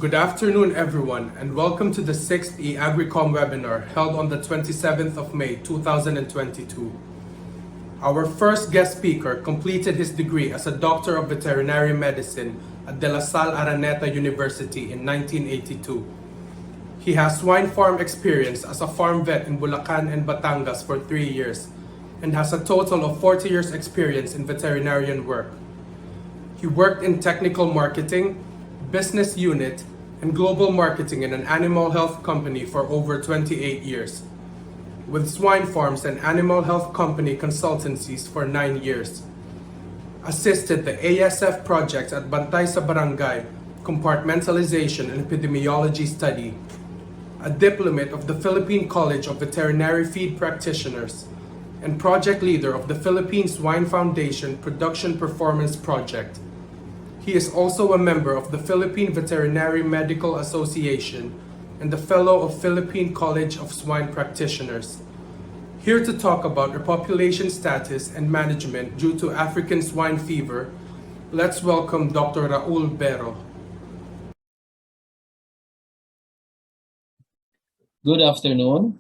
Good afternoon, everyone, and welcome to the 6th e-agricom webinar held on the 27th of May 2022. Our first guest speaker completed his degree as a Doctor of Veterinary Medicine at De La Salle Araneta University in 1982. He has swine farm experience as a farm vet in Bulacan and Batangas for 3 years and has a total of 40 years experience in veterinarian work. He worked in technical marketing, business unit, and global marketing in an animal health company for over 28 years, with swine farms and animal health company consultancies for 9 years. Assisted the ASF project at Bantay sa Barangay, Compartmentalization and Epidemiology Study, a diplomate of the Philippine College of Veterinary Feed Practitioners, and project leader of the Philippine Swine Foundation Production Performance Project. He is also a member of the Philippine Veterinary Medical Association and the Fellow of Philippine College of Swine Practitioners. Here to talk about repopulation status and management due to African swine fever, let's welcome Dr. Raul Berro. Good afternoon.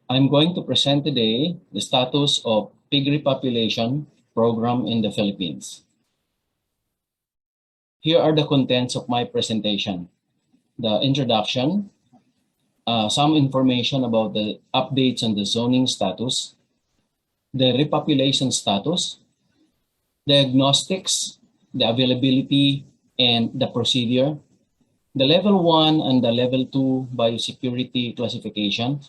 I'm going to present today the status of pig repopulation program in the Philippines. Here are the contents of my presentation. The introduction, some information about the updates on the zoning status, the repopulation status, diagnostics, the availability and the procedure, the level 1 and the level 2 biosecurity classification,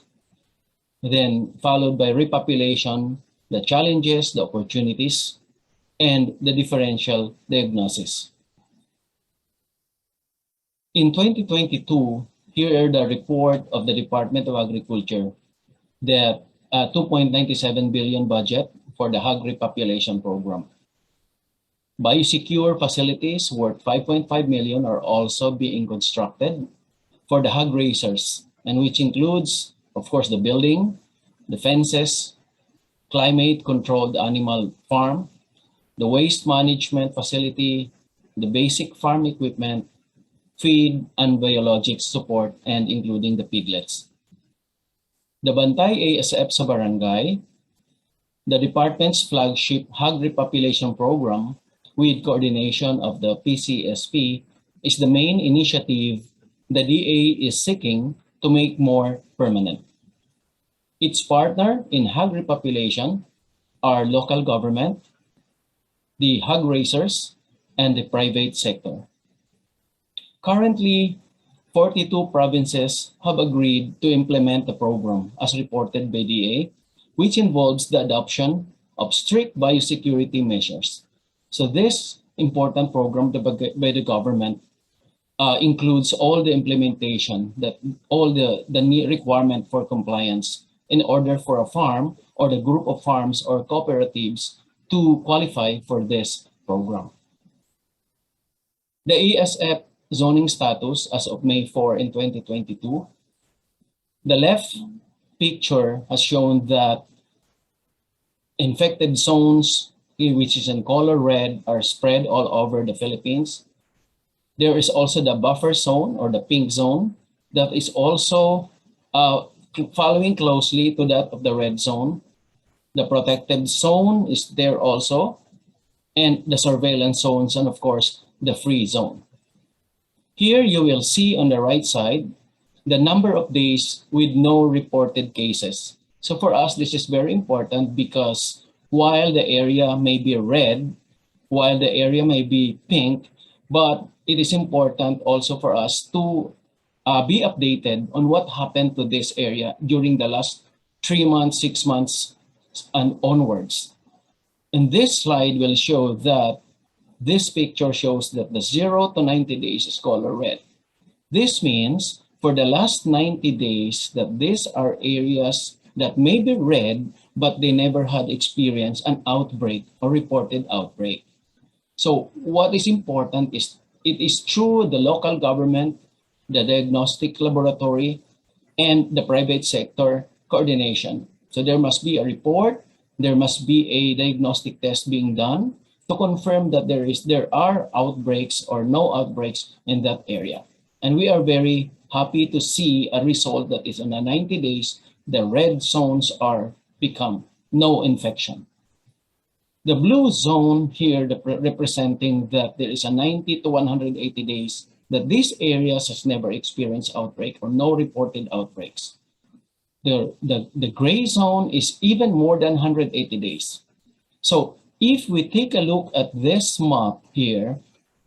then followed by repopulation, the challenges, the opportunities, and the differential diagnosis. In 2022, here are the report of the Department of Agriculture that 2.97 billion budget for the hog repopulation program. Biosecure facilities worth 5.5 million are also being constructed for the hog raisers, and which includes, of course, the building, the fences, climate-controlled animal farm, the waste management facility, the basic farm equipment, feed and biologics support, and including the piglets. The Bantay ASF sa Barangay, the department's flagship hog repopulation program with coordination of the PCSP, is the main initiative the DA is seeking to make more permanent. Its partner in hog repopulation are local government, the hog raisers, and the private sector. Currently, 42 provinces have agreed to implement the program as reported by DA, which involves the adoption of strict biosecurity measures. So this important program by the government includes all the implementation, all the requirement for compliance in order for a farm or the group of farms or cooperatives to qualify for this program. The ASF Zoning Status as of May 4 in 2022. The left picture has shown that infected zones, which is in color red, are spread all over the Philippines. There is also the buffer zone or the pink zone that is also following closely to that of the red zone. The protected zone is there also, and the surveillance zones, and of course, the free zone. Here you will see on the right side the number of days with no reported cases. So for us, this is very important because while the area may be red, while the area may be pink, but it is important also for us to be updated on what happened to this area during the last 3 months, 6 months, and onwards. And this slide will show that this picture shows that the 0 to 90 days is color red. This means for the last 90 days that these are areas that may be red, but they never had experienced an outbreak or reported outbreak. So what is important is it is through the local government, the diagnostic laboratory, and the private sector coordination. So there must be a report, there must be a diagnostic test being done to confirm that there are outbreaks or no outbreaks in that area. And we are very happy to see a result that is in a 90 days, the red zones are become no infection. The blue zone here representing that there is a 90 to 180 days that these areas has never experienced outbreak or no reported outbreaks. The gray zone is even more than 180 days. So if we take a look at this map here,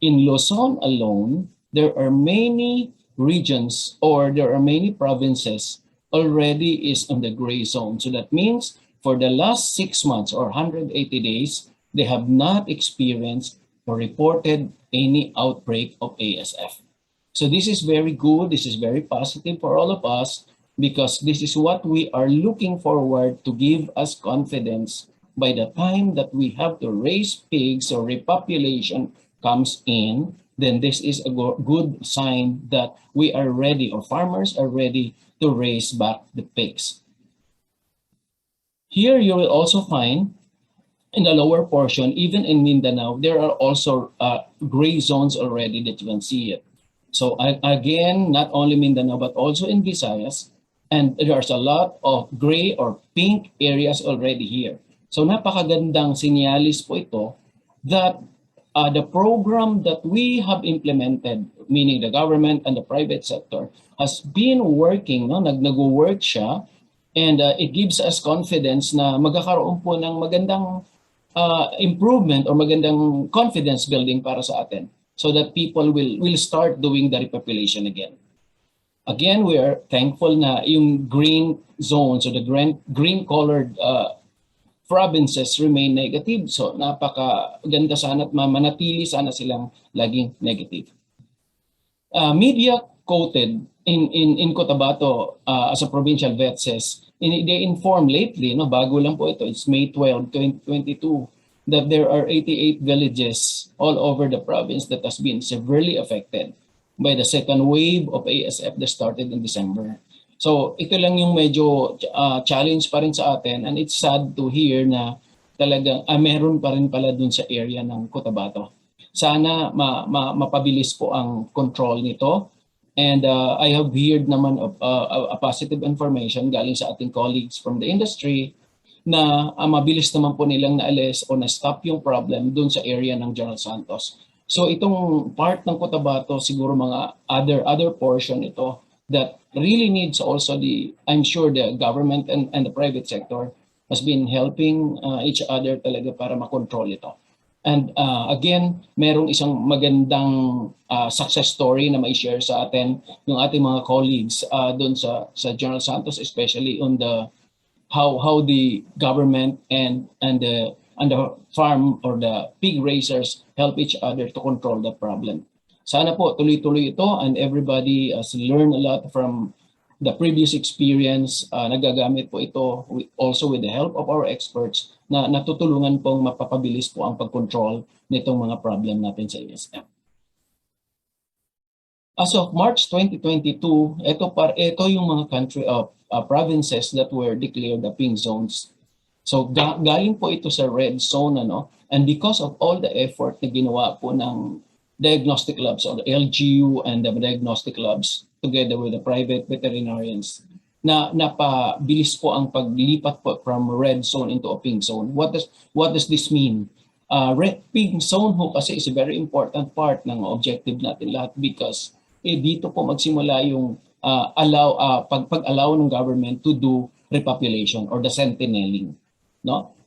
in Luzon alone, there are many regions or there are many provinces already is on the gray zone. So that means for the last 6 months or 180 days, they have not experienced or reported any outbreak of ASF. So this is very good. This is very positive for all of us because this is what we are looking forward to give us confidence by the time that we have to raise pigs or repopulation comes in, then this is a good sign that we are ready or farmers are ready to raise back the pigs. Here you will also find in the lower portion, even in Mindanao, there are also gray zones already that you can see it. So again, not only Mindanao, but also in Visayas, and there's a lot of gray or pink areas already here. So napakagandang sinyalis po ito that the program that we have implemented, meaning the government and the private sector, has been working, nag-work siya, and it gives us confidence na magkakaroon po ng magandang improvement or magandang confidence building para sa atin so that people will start doing the repopulation again. Again, we are thankful na yung green zones or the green colored provinces remain negative. So napakaganda sana at manatili sana silang laging negative. Media quoted in Cotabato as a provincial vet says, they informed lately, bago lang po ito, it's May 12, 2022, that there are 88 villages all over the province that has been severely affected by the second wave of ASF that started in December. So ito lang yung medyo challenge pa rin sa atin, and it's sad to hear na talagang meron pa rin pala dun sa area ng Cotabato. Sana mapabilis po ang control nito. And I have heard naman of a positive information galing sa ating colleagues from the industry na mabilis naman po nilang naalis o na-stop yung problem dun sa area ng General Santos. So itong part ng Cotabato, siguro mga other portion ito that really needs also I'm sure the government and the private sector has been helping each other talaga para makontrol ito. And again, merong isang magandang success story na may share sa atin yung ating mga colleagues doon sa General Santos, especially on the how the government and the farm or the pig raisers help each other to control the problem. Sana po tuloy-tuloy ito and everybody has learned a lot from the previous experience. Nagagamit po ito also with the help of our experts na natutulungan pong mapapabilis po ang pag-control nitong mga problem natin sa ASF. As of March 2022, ito yung mga country of provinces that were declared the pink zones. So galing po ito sa red zone, and because of all the effort na ginawa po ng diagnostic labs or the LGU and the diagnostic labs together with the private veterinarians, na napabilis po ang paglipat po from red zone into a pink zone. What does this mean? Red pink zone ho kasi is a very important part ng objective natin lahat because dito po magsimula yung pag-allow ng government to do repopulation or the sentineling.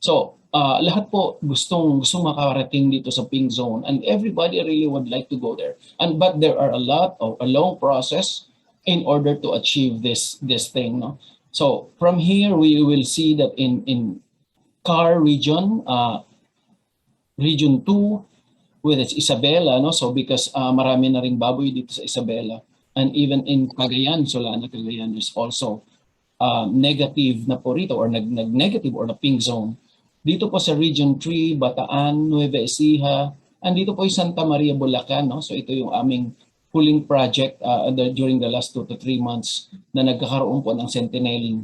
So lahat po gustong makarating dito sa pink zone and everybody really would like to go there. But there are a long process in order to achieve this thing. So from here we will see that in CAR region, region 2 with its Isabela, so because marami na ring baboy dito sa Isabela, and even in Cagayan, Solana, Cagayan, is also negative na po rito or nag-negative or na pink zone. Dito po sa Region 3, Bataan, Nueva Ecija, and dito po yung Santa Maria, Bulacan. So ito yung aming huling project during the last 2 to 3 months na nagkakaroon po ng sentineling.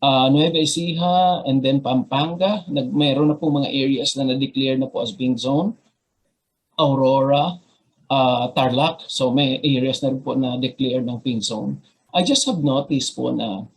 Nueva Ecija and then Pampanga, meron na po mga areas na na-declare na po as pink zone. Aurora, Tarlac. So may areas na rin po na declare ng pink zone. I just have noticed po na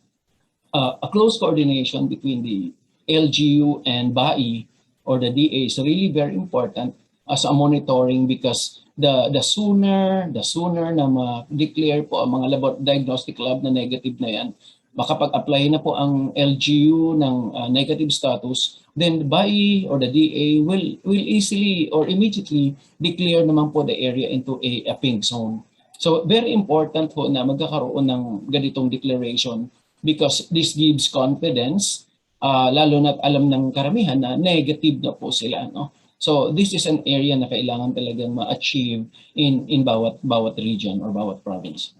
a close coordination between the LGU and BAI or the DA is really very important as a monitoring, because the sooner na ma-declare po ang mga diagnostic lab na negative na yan, makapag-apply na po ang LGU ng negative status, then BAI or the DA will easily or immediately declare naman po the area into a pink zone. So very important po na magkakaroon ng ganitong declaration, because this gives confidence, lalo na't alam ng karamihan na negative na po sila, no? So this is an area na kailangan talagang ma-achieve in bawat region or bawat province.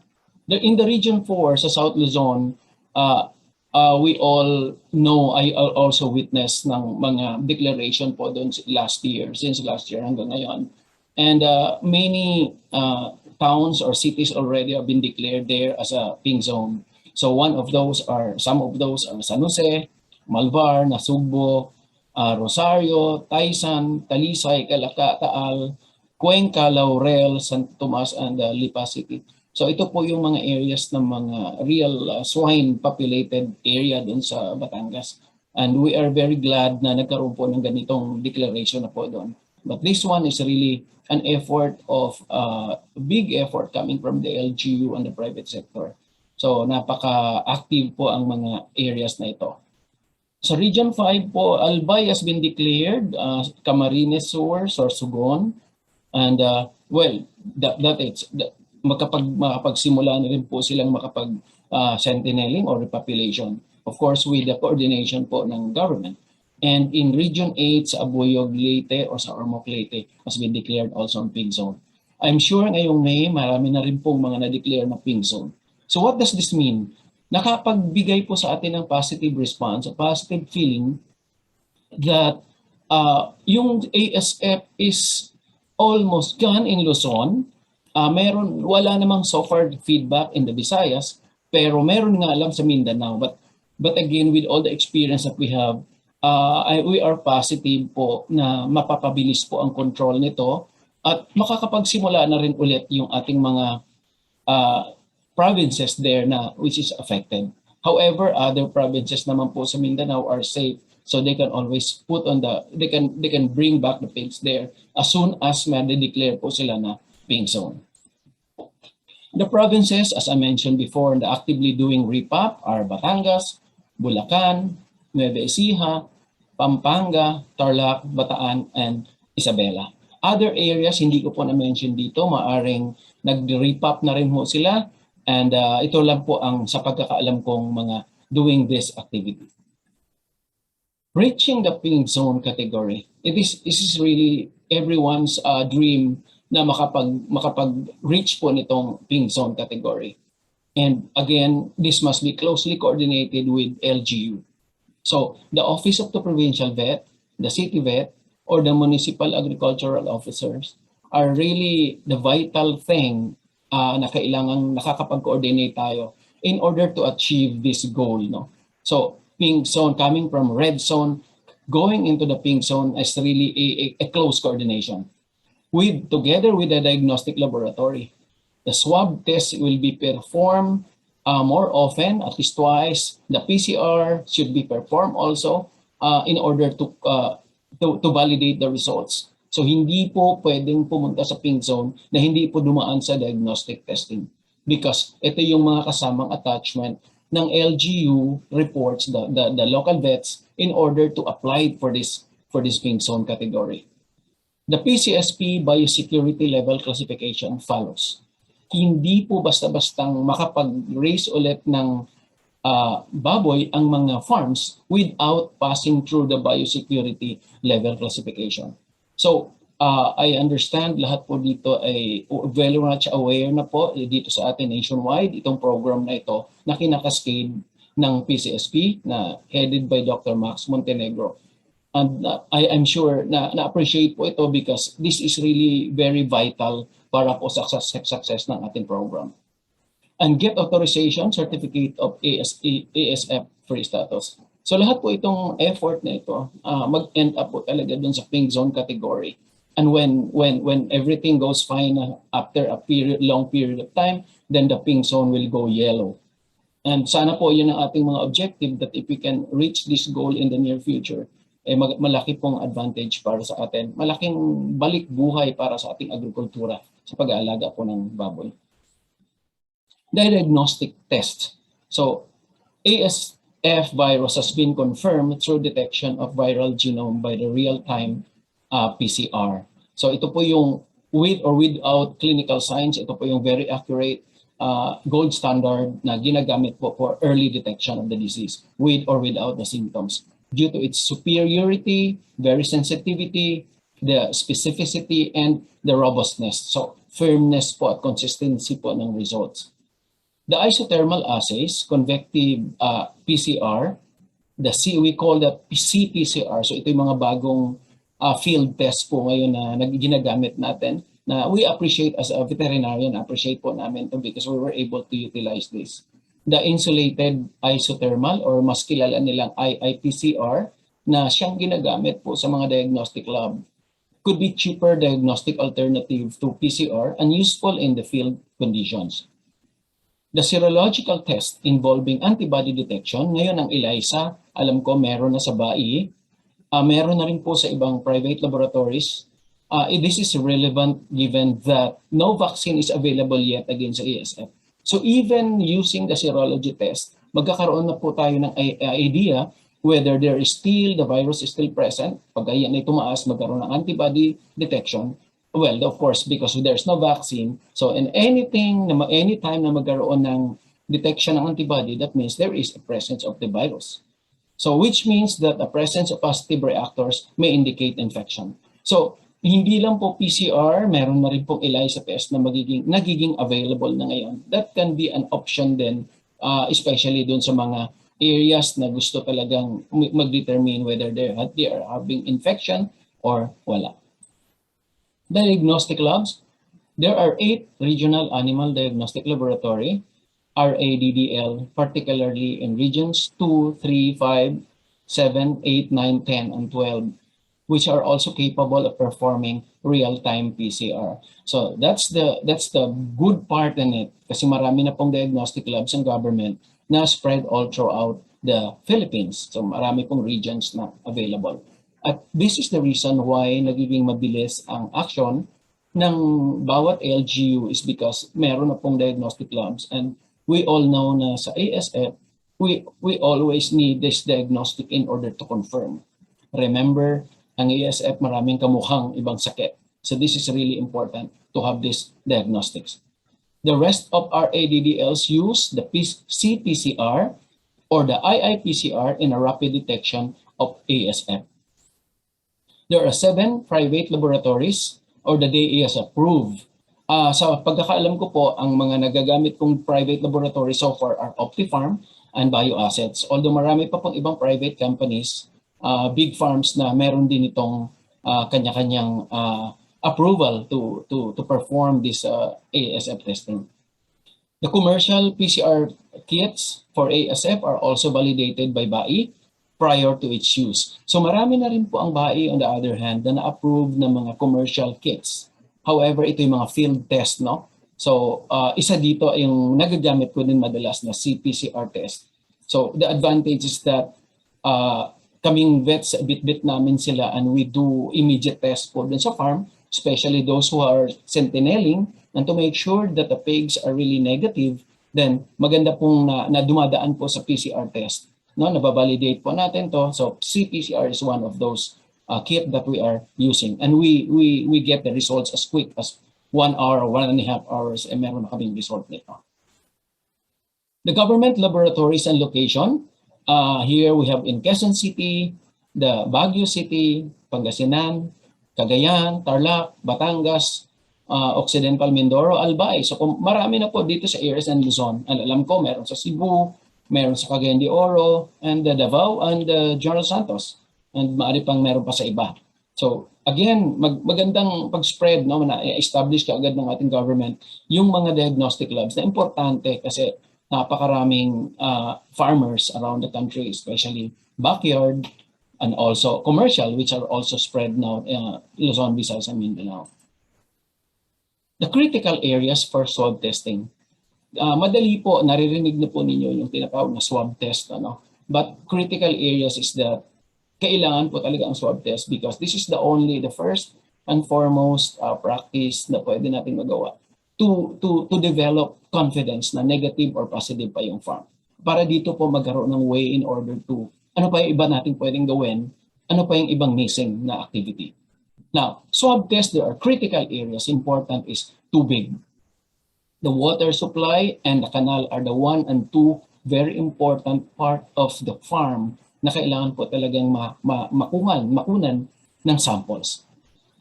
In the region 4 sa South Luzon, we all know, I also witnessed ng mga declaration po doon since last year hanggang ngayon. And many towns or cities already have been declared there as a pink zone. So some of those are San Jose, Malvar, Nasugbo, Rosario, Taysan, Talisay, Calaca, Taal, Cuenca, Laurel, San Tomas, and Lipa City. So ito po yung mga areas ng mga real swine populated area dun sa Batangas. And we are very glad na nagkaroon po ng ganitong declaration na po doon. But this one is really an effort of big effort coming from the LGU and the private sector. So napaka-active po ang mga areas na ito. Sa Region 5 po, Albay has been declared, Camarines Sur, Sorsogon, and makapagsimula na rin po silang sentinelling or repopulation. Of course, with the coordination po ng government. And in Region 8 sa Abuyog, Leyte or sa Ormoc, Leyte has been declared also on pink zone. I'm sure ngayong May, marami na rin pong mga na-declare na pink zone. So what does this mean? Nakapagbigay po sa atin ng positive response, a positive feeling that yung ASF is almost gone in Luzon. Wala namang so far feedback in the Visayas, pero meron nga lang sa Mindanao. But again, with all the experience that we have, we are positive po na mapapabilis po ang control nito at makakapagsimula na rin ulit yung ating mga provinces there na which is affected. However, other provinces naman po sa Mindanao are safe, so they can always they can bring back the pigs there as soon as ma-declare po sila na pink zone. The provinces, as I mentioned before, na actively doing Repop are Batangas, Bulacan, Nueva Ecija, Pampanga, Tarlac, Bataan, and Isabela. Other areas, hindi ko po na-mention dito, maaring nag-repop na rin po sila. And ito lang po ang sa pagkakaalam kong mga doing this activity. Reaching the pink zone category, this is really everyone's dream na makapag-reach po nitong pink zone category. And again, this must be closely coordinated with LGU. So the Office of the Provincial Vet, the City Vet, or the Municipal Agricultural Officers are really the vital thing na kailangang nakakapag-coordinate tayo in order to achieve this goal, no? So pink zone coming from red zone going into the pink zone is really a close coordination together with the diagnostic laboratory. The swab test will be performed more often, at least twice. The PCR should be performed also in order to validate the results. So hindi po pwedeng pumunta sa pink zone na hindi po dumaan sa diagnostic testing, because ito yung mga kasamang attachment ng LGU reports, the local vets, in order to apply for this pink zone category. The PCSP biosecurity level classification follows. Hindi po basta-bastang makapag-raise ulit ng baboy ang mga farms without passing through the biosecurity level classification. So I understand lahat po dito ay very much aware na po dito sa atin nationwide itong program na ito na kinakascade ng PCSP na headed by Dr. Max Montenegro. And I'm sure na na-appreciate po ito because this is really very vital para po sa success ng ating program. And get authorization certificate of ASF free status. So lahat po itong effort na ito mag-end up po talaga dun sa pink zone category. And when everything goes fine after a long period of time, then the pink zone will go yellow. And sana po yun ang ating mga objective, that if we can reach this goal in the near future, malaki pong advantage para sa atin. Malaking balik buhay para sa ating agrikultura sa pag-aalaga po ng baboy. Diagnostic test. So, ASF virus has been confirmed through detection of viral genome by the real-time PCR. So ito po yung with or without clinical signs, ito po yung very accurate gold standard na ginagamit po for early detection of the disease with or without the symptoms. Due to its superiority, very sensitivity, the specificity, and the robustness. So firmness po at consistency po ng results. The isothermal assays, convective PCR, we call that CPCR. So ito yung mga bagong field test po ngayon na ginagamit natin, na we appreciate as a veterinarian, appreciate po namin to because we were able to utilize this. The insulated isothermal, or mas kilala nilang IIPCR, na siyang ginagamit po sa mga diagnostic lab, could be cheaper diagnostic alternative to PCR and useful in the field conditions. The serological test involving antibody detection, ngayon ang ELISA, alam ko meron na sa BAI, meron na rin po sa ibang private laboratories. This is relevant given that no vaccine is available yet against ASF. So even using the serology test, magkakaroon na po tayo ng idea whether the virus is still present. Pag yan ay tumaas, magkaroon ng antibody detection. Well, of course, because there's no vaccine. So anytime na magkaroon ng detection ng antibody, that means there is a presence of the virus. So which means that the presence of positive reactors may indicate infection. So hindi lang po PCR, meron na rin pong ELISA test na nagiging available na ngayon. That can be an option then, especially dun sa mga areas na gusto talagang mag-determine whether they are having infection or wala. Diagnostic labs. There are 8 regional animal diagnostic laboratory, RADDL, particularly in regions 2, 3, 5, 7, 8, 9, 10, and 12, which are also capable of performing real-time PCR. So that's the good part in it, kasi marami na pong diagnostic labs ng government na spread all throughout the Philippines. So marami pong regions na available. At this is the reason why nagiging mabilis ang action ng bawat LGU is because meron na pong diagnostic labs, and we all know na sa ASF, we always need this diagnostic in order to confirm. Remember, ang ASF maraming kamukhang ibang sakit. So this is really important to have these diagnostics. The rest of our ADDLs use the CPCR or the IIPCR in a rapid detection of ASF. There are 7 private laboratories or the DAS approved. Sa pagkakaalam ko po, ang mga nagagamit kong private laboratory so far are Optifarm and Bioassets. Although marami pa pong ibang private companies, big farms na meron din itong kanya-kanyang approval to perform this ASF testing. The commercial PCR kits for ASF are also validated by BAI prior to its use. So marami na rin po ang BAI on the other hand na na-approve ng mga commercial kits. However, ito yung mga field test, no? So isa dito yung nagagamit ko din madalas na CPCR test. So the advantage is that kaming vets, bit-bit namin sila, and we do immediate test po dun sa farm, especially those who are sentineling, and to make sure that the pigs are really negative, then maganda pong na dumadaan po sa PCR test. No, nababalidate po natin to. So CPCR is one of those kit that we are using, and we get the results as quick as 1 hour or 1.5 hours, and meron na kaming result nito. The government laboratories and location. Here we have in Quezon City, the Baguio City, Pangasinan, Cagayan, Tarlac, Batangas, Occidental Mindoro, Albay. So marami na po dito sa areas and Luzon. Alam ko meron sa Cebu, meron sa Cagayan de Oro, and Davao, and General Santos. And maaari pang meron pa sa iba. So again, magandang pag-spread, no, na i-establish ka agad ng ating government yung mga diagnostic labs na importante kasi napakaraming farmers around the country, especially backyard, and also commercial, which are also spread now Luzon, Visayas, and Mindanao. The critical areas for swab testing. Madali po, naririnig na po ninyo yung tinatawag na swab test. But critical areas is that kailangan po talaga ang swab test because this is the first and foremost practice na pwede natin magawa to develop confidence na negative or positive pa yung farm. Para dito po magkaroon ng way in order to, ano pa yung iba natin pwedeng gawin, ano pa yung ibang missing na activity. Now, swab test, there are critical areas. Important is tubig. The water supply and the canal are the 1 and 2 very important part of the farm na kailangan po talagang makunan ng samples.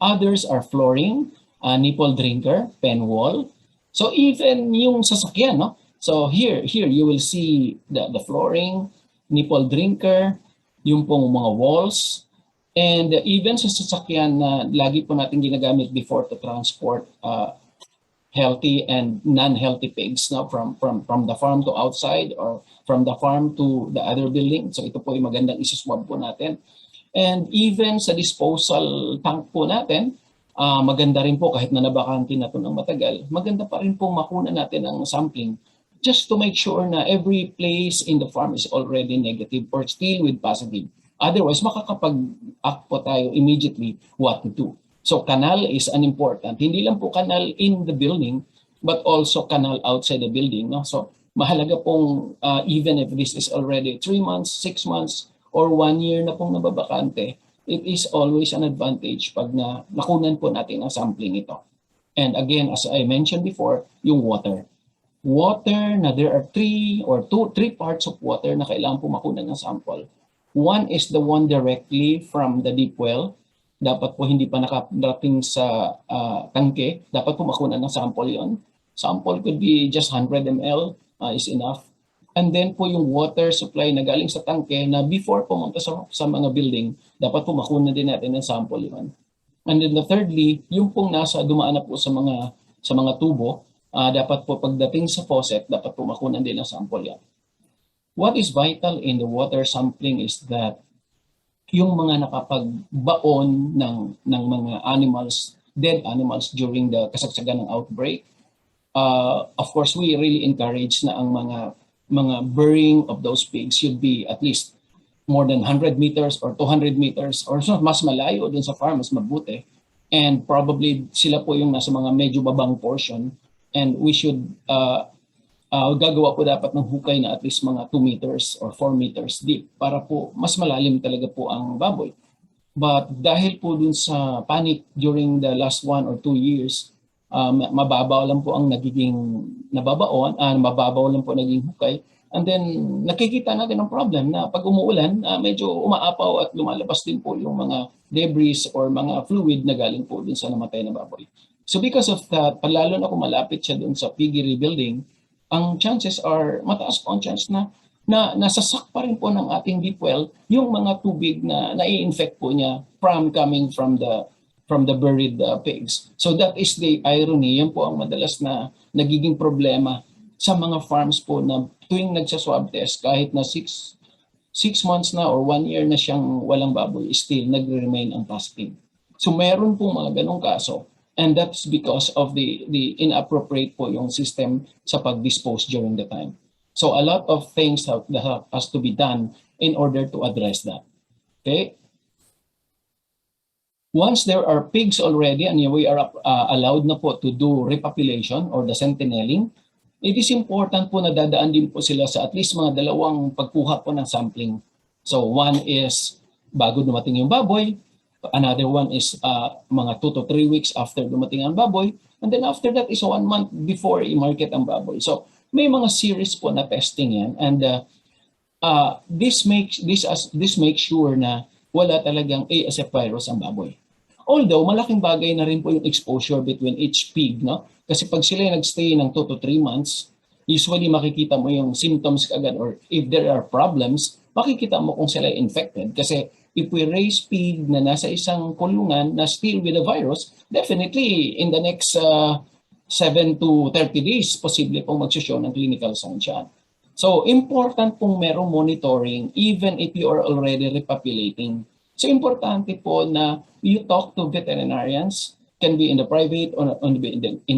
Others are flooring, nipple drinker, pen wall. So even yung sasakyan, no? So here you will see the flooring, nipple drinker, yung pong mga walls, and even sa sasakyan na lagi po natin ginagamit before to transport healthy and non-healthy pigs, no? From the farm to outside or from the farm to the other building. So ito po yung magandang isuswab po natin. And even sa disposal tank po natin, maganda rin po kahit na nabakante na ito ng matagal, maganda pa rin po makuna natin ang sampling just to make sure na every place in the farm is already negative or still with positive. Otherwise, makakapag-act po tayo immediately what to do. So canal is an important, hindi lang po canal in the building, but also canal outside the building. No? So mahalaga pong even if this is already 3 months, 6 months, or 1 year na pong nababakante, it is always an advantage pag nakunan po natin ang sampling ito. And again, as I mentioned before, yung water. Water na there are three parts of water na kailangan po makunan ng sample. One is the one directly from the deep well. Dapat po hindi pa nakadating sa tangke. Dapat po makunan ng sample yon. Sample could be just 100 ml is enough. And then po yung water supply na galing sa tangke na before pumunta sa mga building, dapat po makunan din natin ng sample yun. And then thirdly, yung pong dumaan na po sa mga tubo, dapat po pagdating sa faucet, dapat po makunan din ng sample yan. What is vital in the water sampling is that yung mga nakapagbaon ng mga animals, dead animals during the kasagsagan ng outbreak, of course we really encourage na ang mga burying of those pigs should be at least more than 100 meters or 200 meters or so, mas malayo dun sa farm, mas mabuti. And probably sila po yung nasa mga medyo babang portion, and we should gagawa po dapat ng hukay na at least mga 2 meters or 4 meters deep para po mas malalim talaga po ang baboy. But dahil po dun sa panic during the last 1 or 2 years, mababaw lang po ang nagiging mababaw lang po naging hukay. And then nakikita natin ang problem na pag umuulan, medyo umaapaw at lumalabas din po yung mga debris or mga fluid na galing po dun sa namatay na baboy. So because of that, lalo na kung malapit siya dun sa piggery building, ang chances are, mataas po ang chance na nasasak pa rin po ng ating deep well yung mga tubig na nai-infect po niya coming from the buried pigs. So that is the irony. Yan po ang madalas na nagiging problema sa mga farms po na tuwing nagsaswab test, kahit na 6 months na or 1 year na siyang walang baboy, still nagre-remain ang positive. So meron po mga ganong kaso. And that's because of the inappropriate po yung system sa pag-dispose during the time. So a lot of things has to be done in order to address that. Okay? Once there are pigs already and we are allowed na po to do repopulation or the sentinelling, it is important po na dadaan din po sila sa at least mga 2 pagkuha po ng sampling. So one is bago dumating yung baboy, another one is mga 2 to 3 weeks after dumating ang baboy, and then after that is 1 month before i-market ang baboy. So may mga series po na testing yan, and this makes sure na wala talagang ASF virus ang baboy. Although malaking bagay na rin po yung exposure between each pig, no? Kasi pag sila nagstay ng 2 to 3 months, usually makikita mo yung symptoms agad, or if there are problems, makikita mo kung sila infected. Kasi if we raise pig na nasa isang kulungan na still with the virus, definitely in the next 7 to 30 days, posible pong mag-show ng clinical signs yan. So important pong merong monitoring even if you are already repopulating. So importante po na you talk to veterinarians, can be in the private or in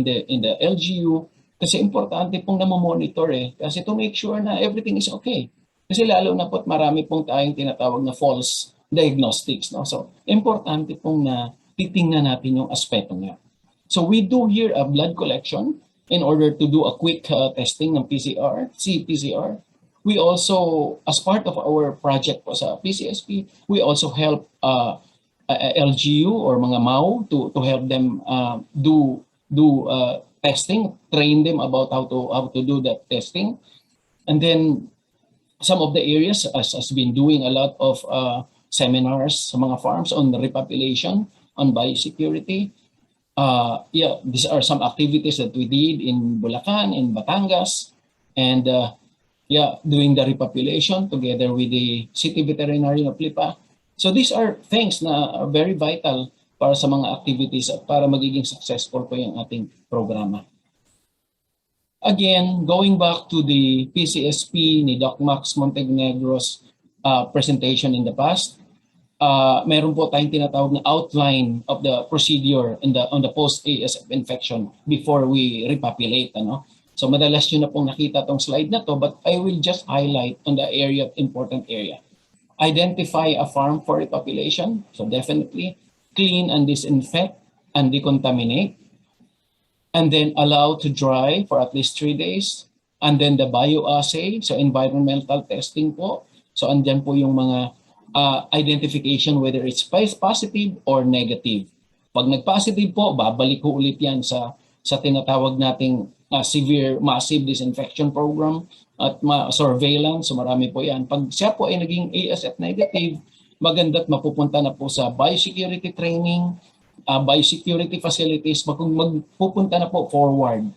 the LGU, kasi importante pong namomonitor kasi to make sure na everything is okay. Kasi lalo na po't marami pong tayong tinatawag na false diagnostics, no? So importante pong na titingnan natin yung aspeto niya. So we do here a blood collection in order to do a quick testing ng PCR, PCR. We also, as part of our project po sa PCSP, we also help LGU or mga MAU to help them do testing, train them about how to do that testing. And then some of the areas has been doing a lot of seminars sa mga farms on repopulation, on biosecurity. These are some activities that we did in Bulacan, in Batangas, and doing the repopulation together with the city veterinarian of Lipa. So these are things na are very vital para sa mga activities at para magiging successful po yung ating programa. Again, going back to the PCSP ni Doc Max Montenegro's presentation in the past, meron po tayong tinatawag na outline of the procedure on the post-ASF infection before we repopulate. So madalas nyo na pong nakita tong slide na to, but I will just highlight on the important area. Identify a farm for repopulation. So definitely clean and disinfect and decontaminate. And then allow to dry for at least 3 days. And then the bioassay, so environmental testing po. So andyan po yung mga identification whether it's positive or negative. Pag nag-positive po, babalik po ulit yan sa tinatawag nating severe massive disinfection program at surveillance. So marami po yan. Pag siya po ay naging ASF negative, maganda't mapupunta na po sa biosecurity training, biosecurity facilities, magpupunta na po forward.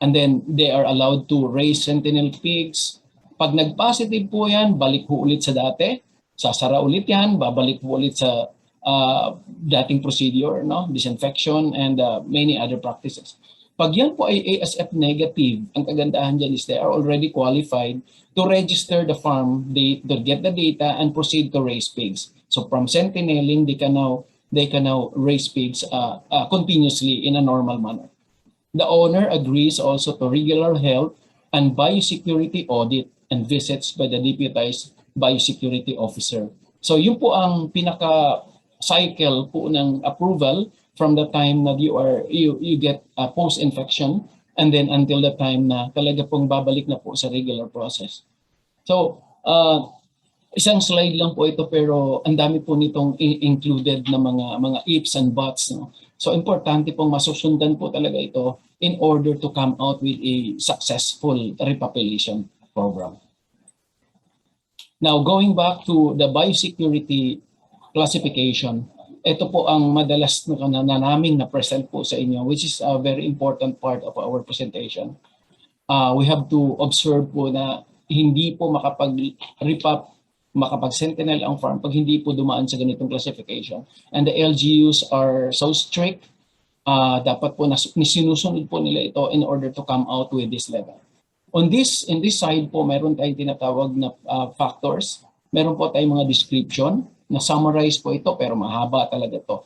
And then they are allowed to raise sentinel pigs. Pag nag-positive po yan, balik po ulit sa dati. Sasara ulit yan, babalik po ulit sa dating procedure, disinfection and many other practices. Pag yan po ay ASF negative, ang kagandahan dyan is they are already qualified to register the farm, to get the data and proceed to raise pigs. So from sentineling, they can now raise pigs continuously in a normal manner. The owner agrees also to regular health and biosecurity audit and visits by the deputized biosecurity officer. So yun po ang pinaka-cycle po ng approval from the time that you get a post-infection and then until the time na talaga pong babalik na po sa regular process. So isang slide lang po ito pero ang dami po nitong included na mga ifs and buts. So importante pong masusundan po talaga ito in order to come out with a successful repopulation program. Now, going back to the biosecurity classification, ito po ang madalas na naming na-present po sa inyo, which is a very important part of our presentation. We have to observe po na hindi po makapag-repop, makapag-sentinel ang farm pag hindi po dumaan sa ganitong classification. And the LGUs are so strict, dapat po sinusunod po nila ito in order to come out with this level. In this side po, meron tayong tinatawag na factors. Meron po tayong mga description na summarize po ito pero mahaba talaga to.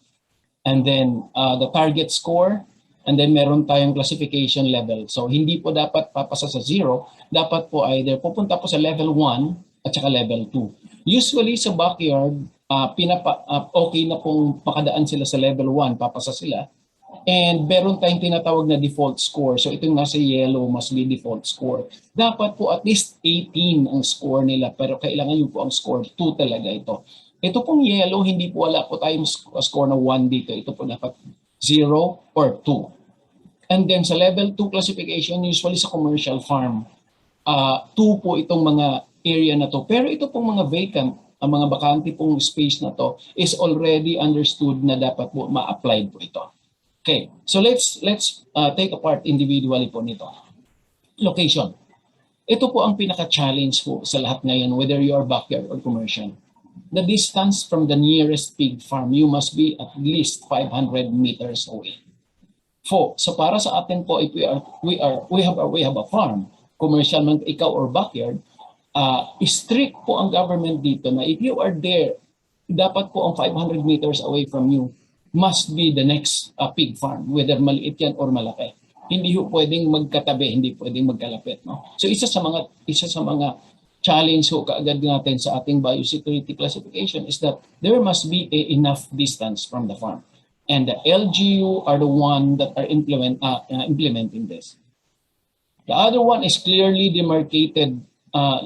And then the target score, and then meron tayong classification level. So hindi po dapat papasa sa 0, dapat po either pupunta po sa level 1 at saka level 2. Usually sa backyard, okay na pong makadaan sila sa level 1, papasa sila. And meron tayong tinatawag na default score. So itong nasa yellow must be default score. Dapat po at least 18 ang score nila pero kailangan yung po ang score 2 talaga ito. Ito pong yellow, hindi po wala po tayong score na 1 dito. Ito po dapat 0 or 2. And then sa level 2 classification, usually sa commercial farm, 2 po itong mga area na to. Pero ito pong mga vacant, ang mga bakante pong space na to is already understood na dapat po ma-apply po ito. Okay, so let's take apart individually po nito. Location. Ito po ang pinaka-challenge po sa lahat ngayon, whether you are backyard or commercial. The distance from the nearest pig farm, you must be at least 500 meters away. So para sa atin po, if we have a farm commercial man ikaw or backyard, strict po ang government dito na if you are there, dapat po ang 500 meters away from you must be the next pig farm, whether maliit yan or malaki. Hindi po pwedeng magkatabi, hindi pwedeng magkalapit. No? So isa sa mga challenge ho kaagad natin sa ating biosecurity classification is that there must be enough distance from the farm. And the LGU are the one that are implementing this. The other one is clearly demarcated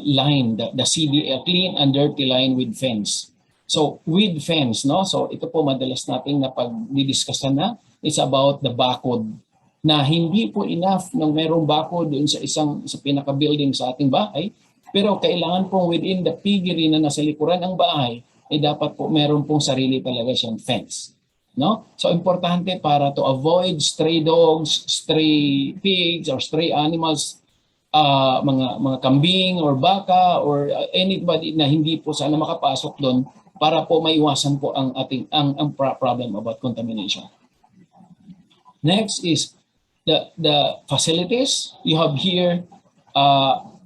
line, the CDL, clean and dirty line with fence. So with fence, no? So ito po madalas nating napag-discussan na, it's about the barcode na hindi po enough nang merong barcode doon sa pinaka-building sa ating bahay, pero kailangan po within the piggery na nasa likuran ng bahay, dapat po meron pong sarili talaga siyang fence. No? So importante para to avoid stray dogs, stray pigs, or stray animals, mga kambing or baka or anybody na hindi po sana makapasok doon para po maiwasan po ang problem about contamination. Next is the facilities. You have here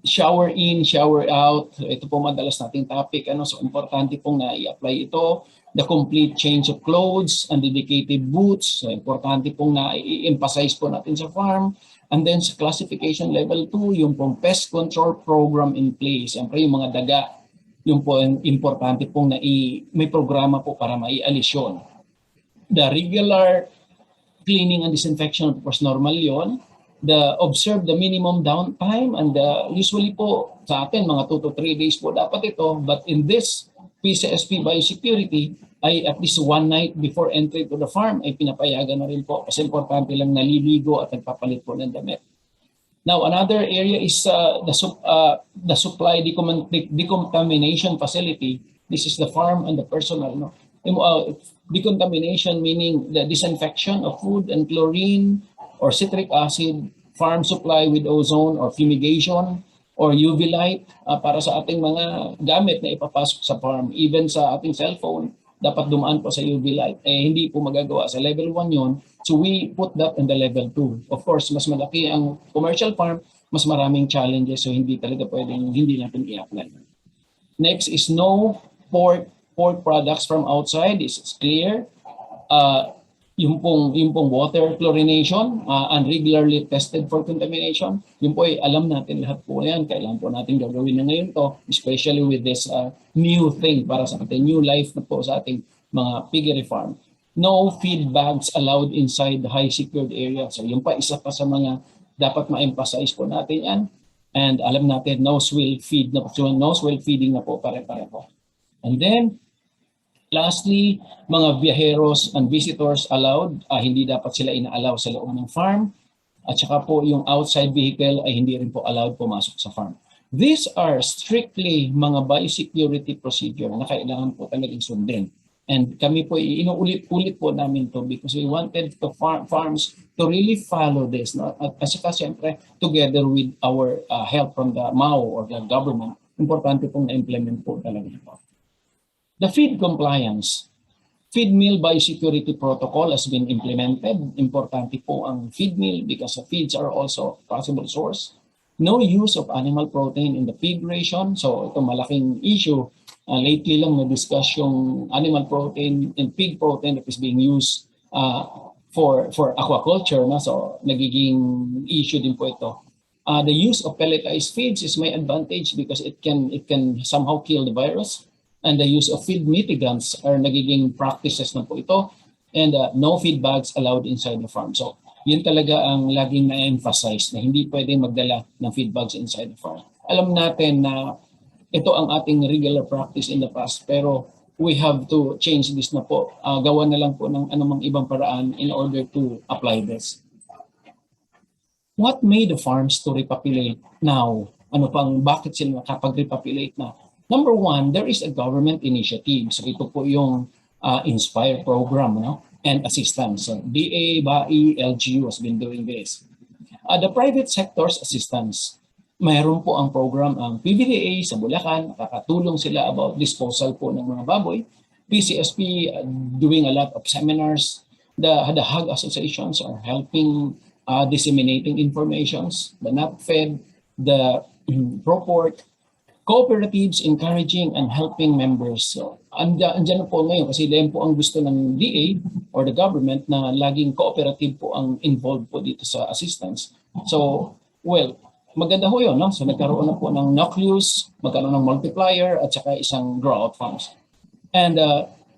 shower in, shower out. Ito po madalas nating topic. So importante pong na i-apply ito. The complete change of clothes and dedicated boots. So importante pong na i-emphasize po natin sa farm. And then sa classification level 2, yung pong pest control program in place. Siyempre yung mga daga, yung po importante pong may programa po para maialis yun. The regular cleaning and disinfection, of course, normal yon. Observe the minimum downtime and usually po sa atin mga 2 to 3 days po dapat ito, but in this PCSP biosecurity ay at least 1 night before entry to the farm ay pinapayagan na rin po kasi importante lang naliligo at nagpapalit po ng damit. Now another area is the supply decontamination facility. This is the farm and the personnel. No? Decontamination meaning the disinfection of food and chlorine or citric acid, farm supply with ozone or fumigation or UV light para sa ating mga gamit na ipapasok sa farm. Even sa ating cellphone, dapat dumaan po sa UV light. Hindi po magagawa sa level 1 yon. So we put that in the level 2. Of course, mas malaki ang commercial farm, mas maraming challenges. So hindi talaga pwedeng hindi natin i-apply. Next is no pork products from outside. This is clear. Yung pong water chlorination, unregularly tested for contamination, yung po ay alam natin lahat po yan. Kailangan po natin gagawin na ngayon to, especially with this new thing para sa ating new life na po sa ating mga piggery farm. No feed bags allowed inside the high secured area. So yung pa isa pa sa mga dapat ma-emphasize po natin yan. And alam natin, no swill feeding na po pare-pareho. And then, lastly, mga viajeros and visitors allowed, hindi dapat sila ina-allow sa loob ng farm. At saka po yung outside vehicle ay hindi rin po allowed pumasok sa farm. These are strictly mga biosecurity procedure na kailangan po talagang sundin. And kami po inuulit-ulit po namin to because we wanted the farms to really follow this. No? At saka siyempre, together with our help from the MAO or the government, importante pong na-implement po talaga ito. The feed compliance. Feed meal biosecurity protocol has been implemented. Importante po ang feed meal because feeds are also a possible source. No use of animal protein in the pig ration. So ito malaking issue. Lately lang na-discuss yung animal protein and pig protein that is being used for aquaculture. No? So nagiging issue din po ito. The use of pelletized feeds is my advantage because it can somehow kill the virus. And the use of feed mitigants are nagiging practices na po ito. And no feed bags allowed inside the farm. So yun talaga ang laging na-emphasize na hindi pwedeng magdala ng feed bags inside the farm. Alam natin na ito ang ating regular practice in the past pero we have to change this na po. Gawa na lang po ng anumang ibang paraan in order to apply this. What made the farms to repopulate now? Bakit sila nakapag-repopulate na? Number 1, there is a government initiative. So ito po yung INSPIRE program, no? And assistance. So DA, BAI, LGU has been doing this. The private sector's assistance. Mayroon po ang program ang PBDA sa Bulacan. Nakakatulong sila about disposal po ng mga baboy. PCSP doing a lot of seminars. The hog associations are helping disseminating informations. The not fed, the report, cooperatives encouraging and helping members. So, andyan na po ngayon kasi dahil po ang gusto ng DA or the government na laging cooperative po ang involved po dito sa assistance. So, well, maganda ho yun, no? So, nagkaroon na po ng nucleus, magkaroon ng multiplier, at saka isang grow-out farms. And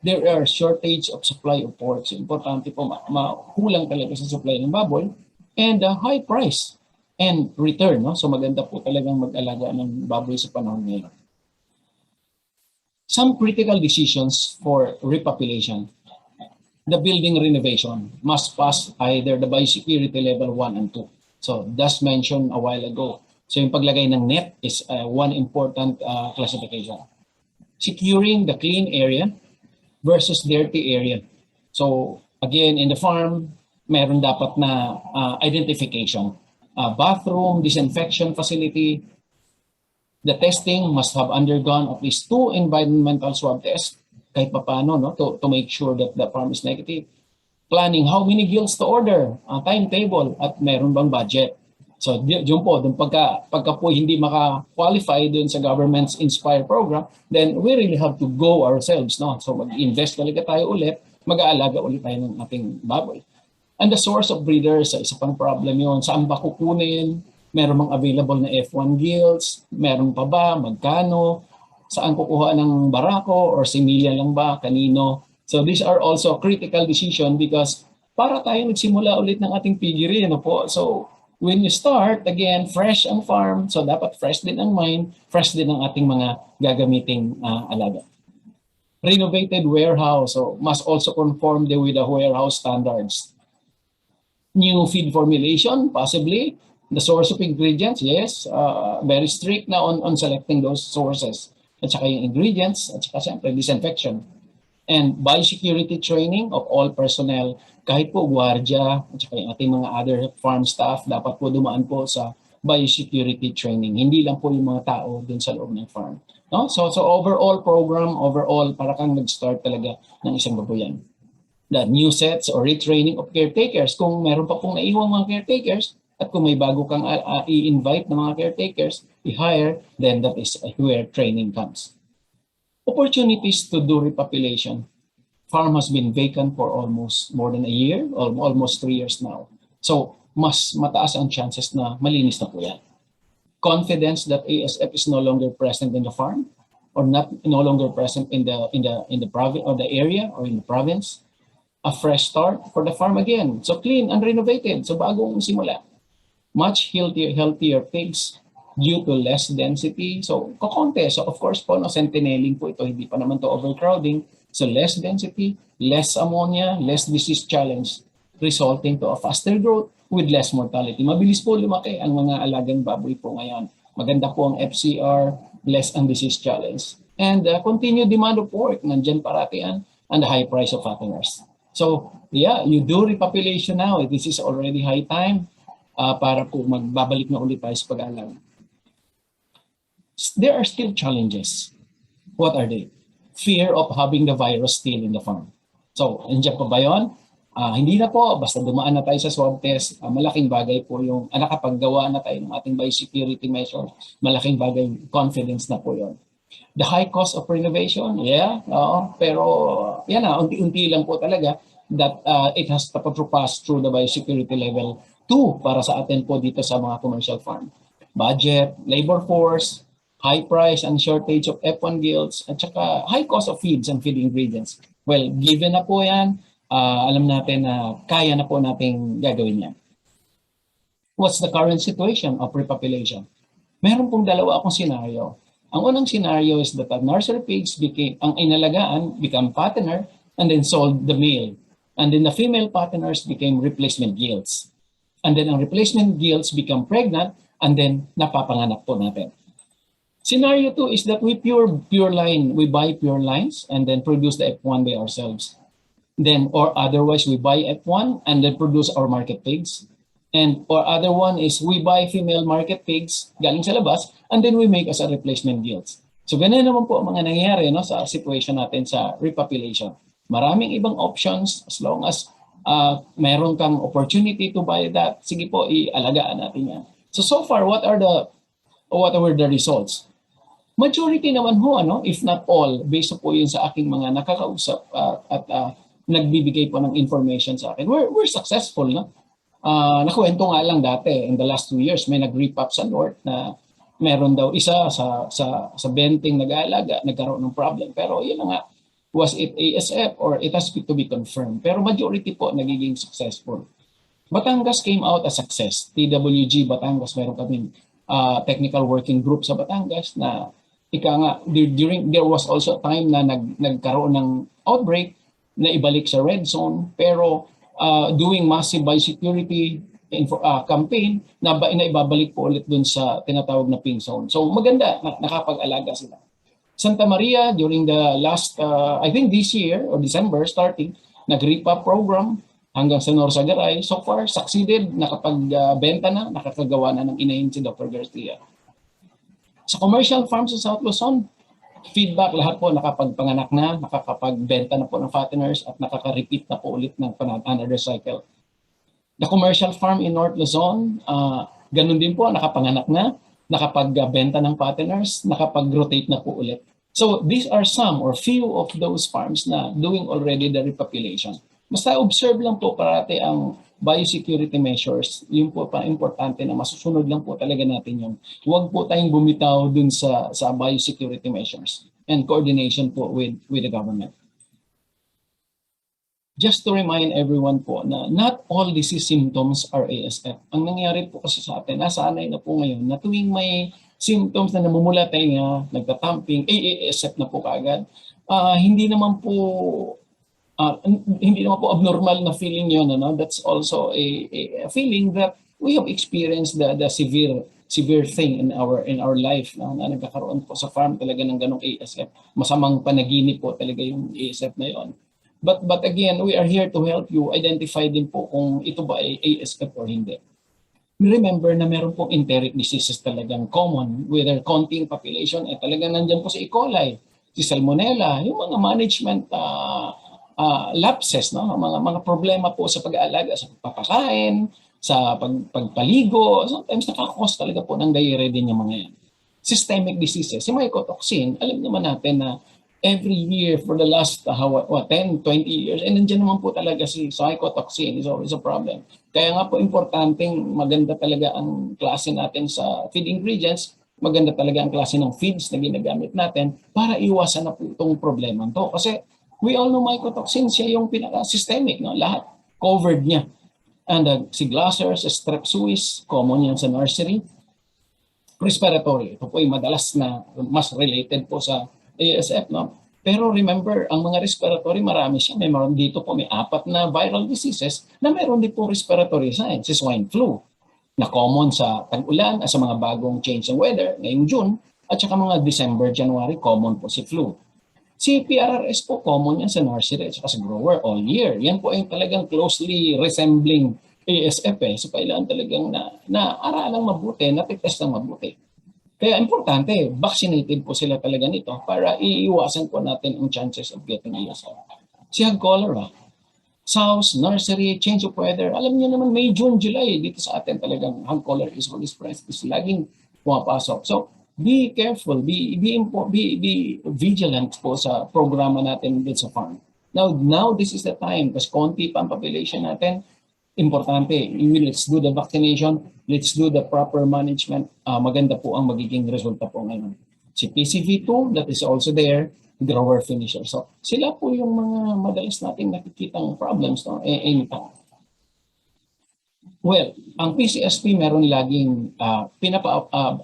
there are shortage of supply of pork. So, importante po, makulang talaga sa supply ng baboy and high price and return, no? So maganda po talagang mag-alaga ng baboy sa panahon ngayon. Some critical decisions for repopulation. The building renovation must pass either the biosecurity level 1 and 2. So that's mentioned a while ago. So yung paglagay ng net is one important classification. Securing the clean area versus dirty area. So again, in the farm, meron dapat na identification. Bathroom, disinfection facility. The testing must have undergone at least 2 environmental swab tests kahit paano, no, to make sure that the farm is negative. Planning how many gilts to order, timetable, at meron bang budget. So yun po, dun pagka po hindi maka-qualify dun sa government's Inspire program, then we really have to go ourselves, no? So mag-invest talaga tayo ulit, mag-aalaga ulit tayo ng ating baboy. And the source of breeders, isa pang problem yun. Saan ba kukunin? Meron bang available na F1 gilts? Meron pa ba? Magkano? Saan kukuha ng barako? Or similya lang ba? Kanino? So these are also critical decision because para tayo nagsimula ulit ng ating piggery. Ano po? So when you start, again, fresh ang farm. So dapat fresh din ang mind, fresh din ang ating mga gagamiting alaga. Renovated warehouse. So must also conform with the warehouse standards. New feed formulation, possibly. The source of ingredients, yes. Very strict na on selecting those sources. At saka yung ingredients, at saka siyempre disinfection. And biosecurity training of all personnel, kahit po gwardiya, at saka yung ating mga other farm staff, dapat po dumaan po sa biosecurity training. Hindi lang po yung mga tao dun sa loob ng farm. No? So overall program, para kang nag-start talaga ng isang baboyan. The new sets or retraining of caretakers. Kung meron pa pong naiwang mga caretakers at kung may bago kang i-invite ng mga caretakers, i-hire, then that is where training comes. Opportunities to do repopulation. Farm has been vacant for almost more than a year, or almost 3 years now. So mas mataas ang chances na malinis na po yan. Confidence that ASF is no longer present in the farm or no longer present in the province or the area or in the province. A fresh start for the farm again. So clean and renovated. So bagong simula. Much healthier pigs due to less density. So kokonte. So of course po, no, centennialing po ito. Hindi pa naman to overcrowding. So less density, less ammonia, less disease challenge, resulting to a faster growth with less mortality. Mabilis po lumaki ang mga alagang baboy po ngayon. Maganda po ang FCR, less ang disease challenge. And continued demand of pork. Nandyan parati yan. And the high price of fatteners. So, yeah, you do repopulation now. This is already high time para po magbabalik na ulit tayo sa pag-aalaga. There are still challenges. What are they? Fear of having the virus still in the farm. So, nandiyan pa ba yun? Hindi na po, basta dumaan na tayo sa swab test, malaking bagay po yung nakapaggawa na tayo ng ating biosecurity measure, malaking bagay, confidence na po yun. The high cost of renovation, yeah, pero yan na, unti-unti lang po talaga that it has to pass through the biosecurity level 2 para sa atin po dito sa mga commercial farm. Budget, labor force, high price and shortage of F1 gilts, at saka high cost of feeds and feed ingredients. Well, given na po yan, alam natin na kaya na po nating gagawin yan. What's the current situation of repopulation? Meron pong dalawa akong scenario. Ang unang scenario is that the nursery pigs ang inalagaan become fattener and then sold the male. And then the female fatteners became replacement gilts. And then ang replacement gilts become pregnant and then napapanganak po natin. Scenario 2 is that we buy pure lines and then produce the F1 by ourselves. Then or otherwise we buy F1 and then produce our market pigs. And or other one is we buy female market pigs galing sa labas and then we make as a replacement gilts. So ganun naman po ang mga nangyayari, no, sa situation natin sa repopulation. Maraming ibang options as long as meron kang opportunity to buy that. Sige po, ialagaan natin yan. So far, what are the what were the results? Majority naman ho, if not all, based po yun sa aking mga nakakausap at nagbibigay po ng information sa akin, we're successful. No? Nakuwento nga lang dati, in the last 2 years, may nag-repop sa North na meron daw isa sa benting nag-aalaga, nagkaroon ng problem. Pero yun nga, was it ASF or it has to be confirmed. Pero majority po nagiging successful. Batangas came out as success. TWG Batangas, meron kaming technical working group sa Batangas na there was also a time na nagkaroon ng outbreak na ibalik sa red zone, pero doing massive biosecurity campaign na ibabalik po ulit dun sa tinatawag na pink zone. So maganda, nakapag-alaga sila. Santa Maria, during the last, I think this year or December starting, nag-repop program hanggang sa Norsagaray. So far, succeeded, nakapagbenta na, nakakagawa na ng inahin si Dr. Garcia. Sa commercial farms sa South Luzon, feedback, lahat po nakapagpanganak na, nakakapagbenta na po ng fatteners at nakaka-repeat na po ulit ng another cycle. The commercial farm in North Luzon, ganun din po, nakapanganak na, nakapagbenta ng fatteners, nakapag-rotate na po ulit. So these are some or few of those farms na doing already the repopulation. Basta observe lang po parati ang biosecurity measures, yun po pa importante na masusunod lang po talaga natin yun. Huwag po tayong bumitaw dun sa biosecurity measures and coordination po with the government. Just to remind everyone po na not all disease symptoms are ASF. Ang nangyari po kasi sa atin, nasanay na po ngayon na tuwing may symptoms na namumula tayo nagtatamping, ASF na po kagad. Hindi naman po abnormal na feeling yun. That's also a feeling that we have experienced the severe thing in our life na nagkakaroon po sa farm talaga ng ganong ASF. Masamang panaginip po talaga yung ASF na yon. But again, we are here to help you identify din po kung ito ba ay ASF or hindi. Remember na meron pong enteric diseases talagang common, whether konting population, talagang nandyan po si E. coli, si Salmonella, yung mga management lapses, mga problema po sa pag-aalaga, sa pagpapakain, sa pagpaligo, sometimes nakakos talaga po ng diarrhea din yung mga yan. Systemic diseases, si mycotoxin, alam naman natin na every year for the last 10, 20 years, nandiyan naman po talaga si mycotoxin is always a problem. Kaya nga po importanteng maganda talaga ang klase natin sa feed ingredients, maganda talaga ang klase ng feeds na ginagamit natin para iwasan na po itong problema to. Kasi we all know mycotoxin, siya yung pinaka-systemic, lahat covered niya. And si Glassers, strep suis, common yan sa nursery. Respiratory, ito po yung madalas na mas related po sa ASF, Pero remember, ang mga respiratory, marami siya. Meron dito po, may 4 na viral diseases na meron din po respiratory signs. Si swine flu, na common sa tag-ulan, sa mga bagong change ng weather, ngayong June, at saka mga December, January, common po si flu. Si PRRS po, common yan sa nursery at sa grower all year. Yan po ay talagang closely resembling ASF. So kailangan talagang na-aralang mabuti, natitest ng mabuti. Kaya importante, vaccinated po sila talaga nito para iiwasan po natin ang chances of getting ASF. Si cholera, SARS, nursery, change of weather, alam niyo naman May, June, July, dito sa atin talagang cholera is always present, is laging pumapasok. So be careful, be vigilant po sa programa natin dito sa farm. Now this is the time, kasi konti pa ang population natin, importante, let's do the vaccination, let's do the proper management. Maganda po ang magiging resulta po ngayon. Si PCV2, that is also there, grower finisher. So sila po yung mga madalas nating nakikitang problems anytime. Well, ang PCSP meron laging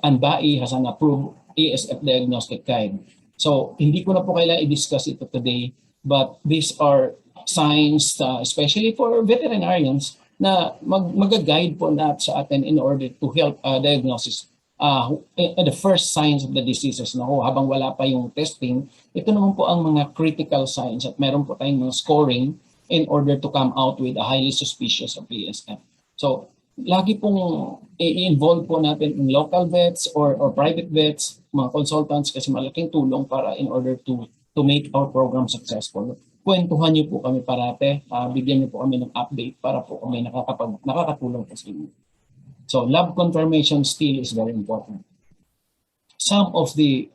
ANBAI has an approved ASF diagnostic guide. So hindi ko na po kailangan i-discuss ito today, but these are signs, especially for veterinarians, na mag-guide po sa atin in order to help diagnosis the first signs of the diseases. Habang wala pa yung testing, ito naman po ang mga critical signs at meron po tayong mga scoring in order to come out with a highly suspicious of ASF. So, lagi pong i-involve po natin in local vets or private vets, mga consultants, kasi malaking tulong para in order to make our program successful. Kwentuhan niyo po kami parate, bigyan niyo po kami ng update para po kami nakakatulong po sa inyo. So lab confirmation still is very important. Some of the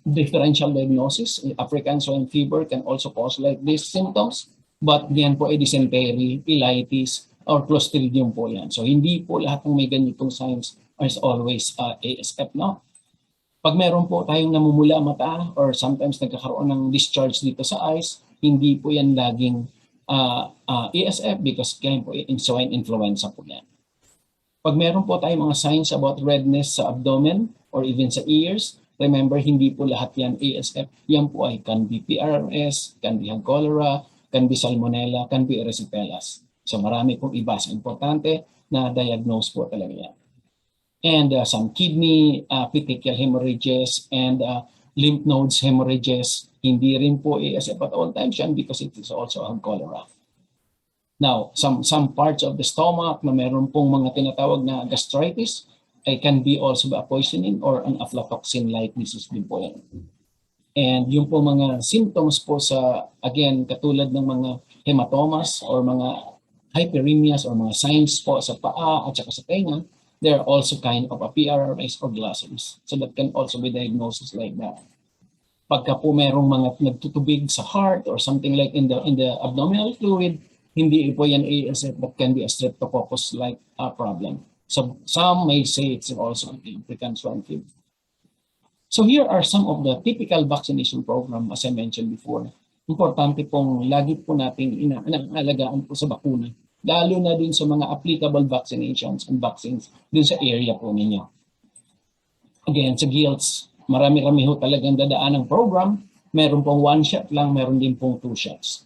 differential diagnosis, African swine fever can also cause like these symptoms, but yan po ay dysentery, Ileitis, or Clostridium po yan. So hindi po lahat ng may ganitong signs is always ASF, no? Pag meron po tayong namumula mata or sometimes nagkakaroon ng discharge dito sa eyes, hindi po yan laging ASF because kaya po in swine influenza po yan. Pag meron po tayong mga signs about redness sa abdomen or even sa ears, remember, hindi po lahat yan ASF. Yan po ay can be PRRS, can be cholera, can be salmonella, can be erysipelas. So marami pong iba. So importante na diagnose po talaga yan. And some kidney, petechial hemorrhages, and lymph nodes hemorrhages, hindi rin po ASF at all times yan because it is also cholera. Now, some parts of the stomach na meron pong mga tinatawag na gastritis, it can be also a poisoning or an aflatoxin-like disease din po yan. And yung po mga symptoms po sa, again, katulad ng mga hematomas or mga hyperemias or mga signs po sa paa at saka sa tenga, they're also kind of a PRRS or glasses. So that can also be diagnosed like that. Pagka po merong mga nagtutubig sa heart or something like in the abdominal fluid, hindi po yan ASF, but can be a streptococcus-like problem. So some may say it's also an African swine fever. So here are some of the typical vaccination program, as I mentioned before. Importante pong lagi po natin inaalagaan po sa bakuna, lalo na dun sa mga applicable vaccinations and vaccines dun sa area po ninyo. Again, sa gilts, marami-rami ho talagang dadaan ng program. Meron pong 1 shot lang, meron din pong 2 shots.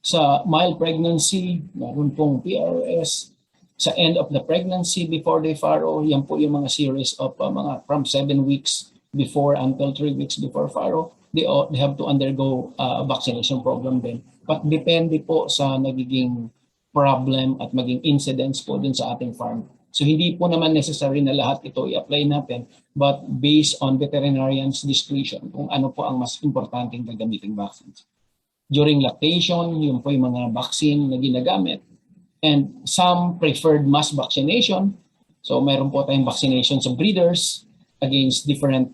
Sa mild pregnancy, meron pong PRRS. Sa end of the pregnancy, before they farrow, yan po yung mga series of mga from 7 weeks before until 3 weeks before farrow, they have to undergo a vaccination program din. But depende po sa nagiging problem at maging incidence po din sa ating farm. So hindi po naman necessary na lahat ito i-apply natin, but based on veterinarian's discretion kung ano po ang mas importanteng gagamiting vaccines. During lactation, yun po yung mga vaccine na ginagamit. And some preferred mass vaccination. So meron po tayong vaccination sa breeders against different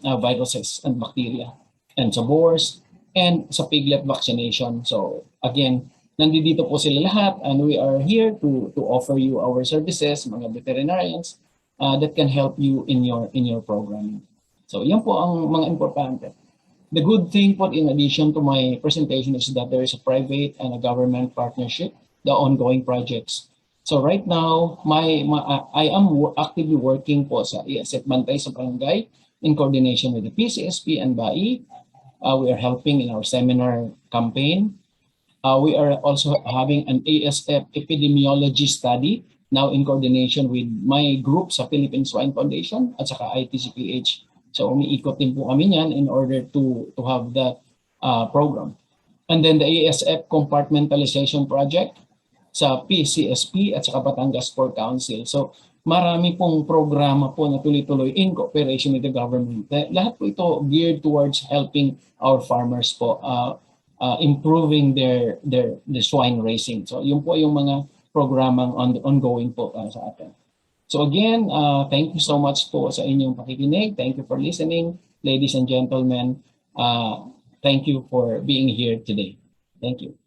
viruses and bacteria. And sa boars, and sa piglet vaccination. So again, nandito po sila lahat and we are here to offer you our services, mga veterinarians, that can help you in your programming. So yan po ang mga importante. The good thing po in addition to my presentation is that there is a private and a government partnership, the ongoing projects. So right now, I am actively working po sa ASF Bantay sa Barangay in coordination with the PCSP and BAI. We are helping in our seminar campaign. We are also having an ASF epidemiology study now in coordination with my group sa Philippine Swine Foundation at saka ITCPH. So umiikot din po kami niyan in order to have that program. And then the ASF compartmentalization project sa PCSP at saka Batangas Sport Council. So marami pong programa po na tuloy-tuloy in cooperation with the government. Lahat po ito geared towards helping our farmers po improving their swine raising. So yun po yung mga programang ongoing po sa atin. So again, thank you so much po sa inyong pakikinig. Thank you for listening. Ladies and gentlemen, thank you for being here today. Thank you.